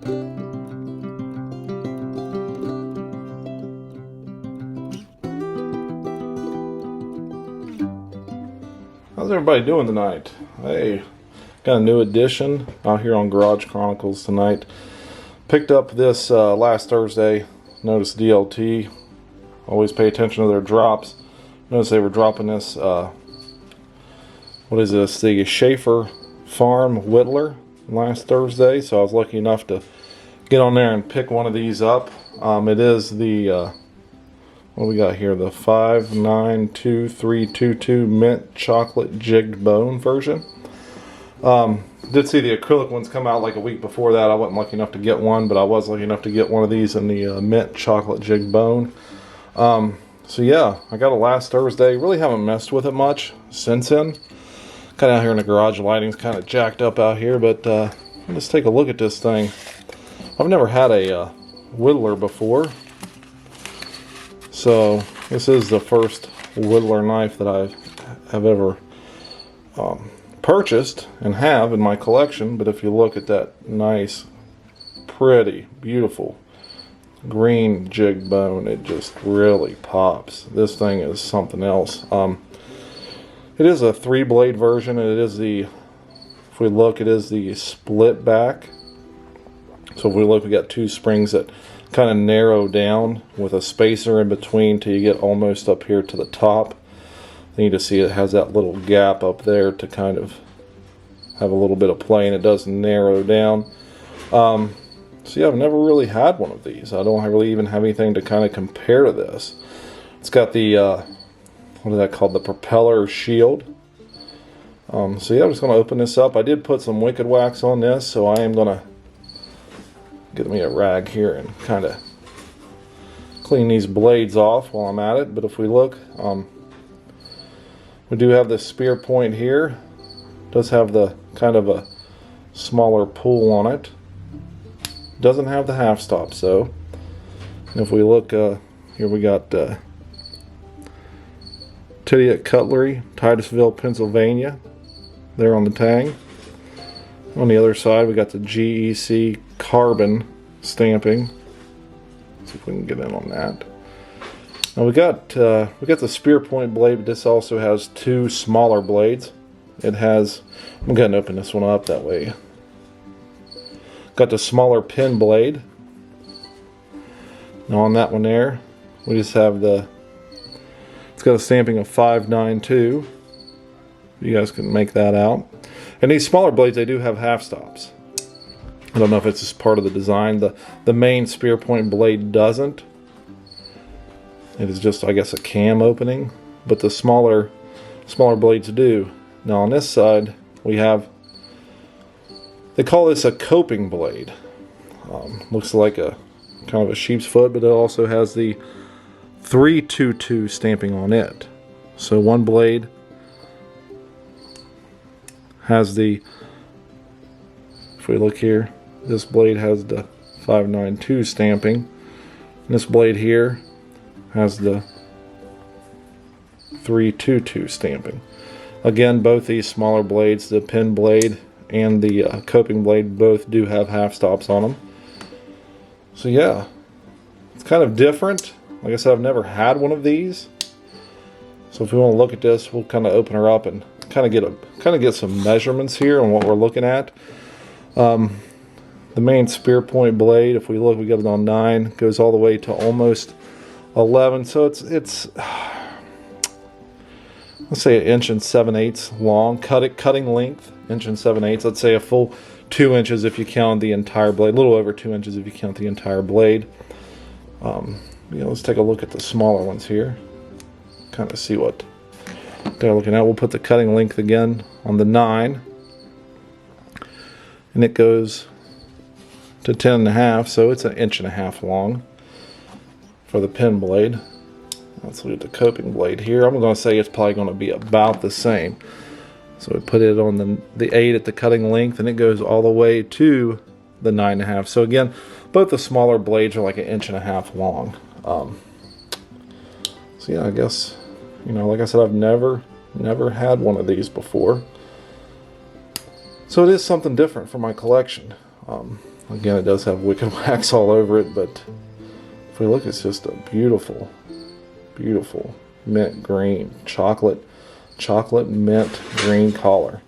How's everybody doing tonight? Hey, got a new edition out here on Garage Chronicles tonight. Picked up this last Thursday. Noticed DLT. Always pay attention to their drops. Noticed they were dropping this, what is this? The Shaffer Farm Whittler last Thursday. So I was lucky enough to get on there and pick one of these up. It is the what we got here, the 592322 Mint Chocolate Jigged Bone version. Did see the acrylic ones come out like a week before that. I wasn't lucky enough to get one, but I was lucky enough to get one of these in the Mint Chocolate Jigged Bone. So yeah, I got it last Thursday. Really haven't messed with it much since then. Kind of out here in the garage, the lighting's kind of jacked up out here, but let's take a look at this thing. I've never had a Whittler before. So this is the first Whittler knife that I have ever purchased and have in my collection. But if you look at that nice, pretty, beautiful green jig bone, it just really pops. This thing is something else. It is a 3-blade version. It is the, if we look, it is the split back. So if we look, we got 2 springs that kind of narrow down with a spacer in between till you get almost up here to the top. Then you just see it has that little gap up there to kind of have a little bit of play, and it does narrow down. So yeah, I've never really had one of these. I don't really even have anything to kind of compare to this. It's got the what is that called, the propeller shield. So yeah, I'm just going to open this up. I did put some Wicked Wax on this, so I am going to get me a rag here and kind of clean these blades off while I'm at it. But if we look, we do have the spear point here. It does have the kind of a smaller pull on it. Doesn't have the half stops though. And if we look, here we got Tidiot Cutlery, Titusville, Pennsylvania, there on the tag. On the other side, we got the GEC carbon stamping. Let's see if we can get in on that. Now we got the spear point blade, but this also has 2 smaller blades. It has, I'm going to open this one up that way. Got the smaller pin blade. Now on that one there, we just have the, it's got a stamping of 592. You guys can make that out. And these smaller blades, they do have half stops. I don't know if it's just part of the design. The main spear point blade doesn't. It is just, I guess, a cam opening. But the smaller blades do. Now on this side, we have, they call this a coping blade. Looks like a kind of a sheep's foot, but it also has the 322 stamping on it. So one blade has the, if we look here, this blade has the 592 stamping. And this blade here has the 322 stamping. Again, both these smaller blades, the pin blade and the coping blade, both do have half stops on them. So yeah, it's kind of different. Like I said, I've never had one of these. So if we want to look at this, we'll kind of open her up and kind of get some measurements here on what we're looking at. The main spear point blade, if we look, we got it on 9, goes all the way to almost 11. So it's let's say 1 7/8 long, cutting length, 1 7/8. Let's say a full 2 inches if you count the entire blade, a little over 2 inches if you count the entire blade. Let's take a look at the smaller ones here, kind of see what they're looking at. We'll put the cutting length again on the 9, and it goes to 10.5, so it's 1.5 inches long for the pin blade. Let's look at the coping blade here. I'm going to say it's probably going to be about the same. So we put it on the 8 at the cutting length, and it goes all the way to the 9.5. So again, both the smaller blades are like 1.5 inches long. So yeah, I guess, like I said, I've never had one of these before. So it is something different for my collection. Again, it does have wicked wax all over it, but if we look, it's just a beautiful, beautiful mint green, chocolate mint green collar.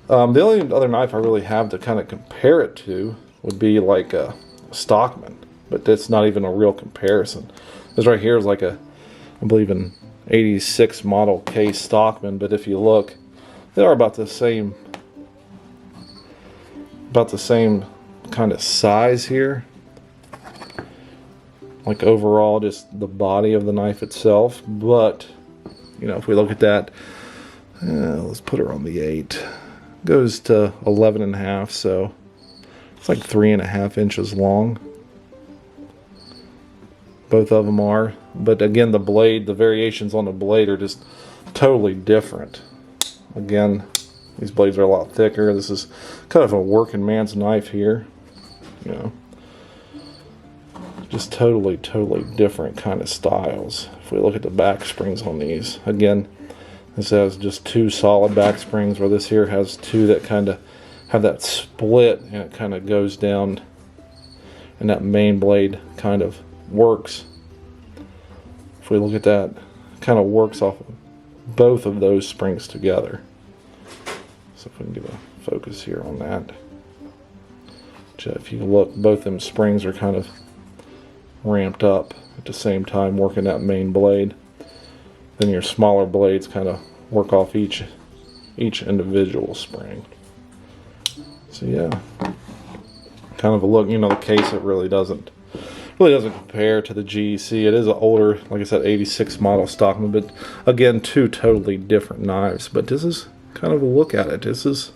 The only other knife I really have to kind of compare it to would be like a Stockman, but that's not even a real comparison. This right here is like a, I believe, an 86 model case Stockman, but if you look, they are about the same kind of size here. Like overall, just the body of the knife itself. But you know, if we look at that, let's put her on the 8. Goes to 11.5, so it's like 3.5 inches long. Both of them are, but again, the blade, the variations on the blade are just totally different. Again, these blades are a lot thicker. This is kind of a working man's knife here, you know. Just totally different kind of styles. If we look at the back springs on these, again, this has just 2 solid back springs, where this here has 2 that kind of have that split, and it kind of goes down, and that main blade kind of works. If we look at that, it kind of works off of both of those springs together. So if we can get a focus here on that. If you look, both them springs are kind of ramped up at the same time, working that main blade. Then your smaller blades kind of work off each individual spring. So yeah, kind of a look. You know, the case, it really doesn't compare to the GEC. It is an older, like I said, 86 model Stockman, but again, 2 totally different knives. But this is kind of a look at it. This is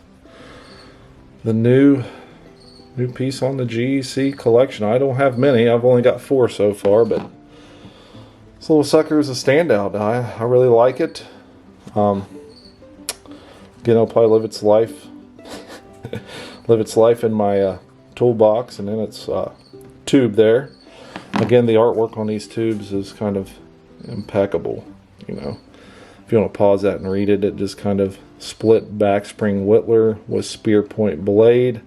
the new piece on the GEC collection. I don't have many. I've only got 4 so far, but this little sucker is a standout. I really like it. Again, it'll probably live its life in my toolbox, and then its tube there. Again, the artwork on these tubes is kind of impeccable. You know, if you want to pause that and read it, it just kind of split back spring Whittler with spear point blade.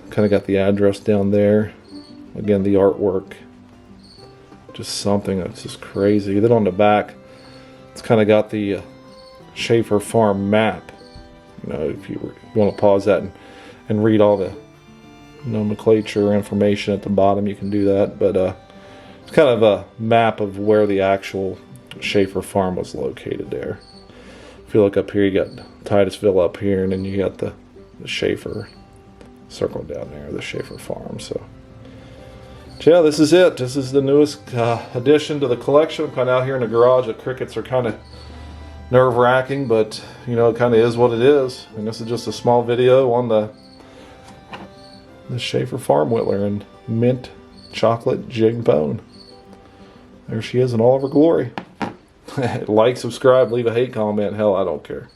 Kind of got the address down there. Again, the artwork, just something that's just crazy. Then on the back, it's kind of got the Shaffer farm map. You know, if you want to pause that and read all the nomenclature information at the bottom, you can do that. But it's kind of a map of where the actual Shaffer farm was located there. If you look up here, you got Titusville up here, and then you got the Shaffer circle down there, the Shaffer farm. So yeah, this is it. This is the newest addition to the collection. I'm kind of out here in the garage. The crickets are kind of nerve-wracking, but you know, it kind of is what it is. And this is just a small video on the Shaffer farm Whittler and Mint Chocolate Jigged Bone. There she is in all of her glory. Like, subscribe, leave a hate comment. Hell, I don't care.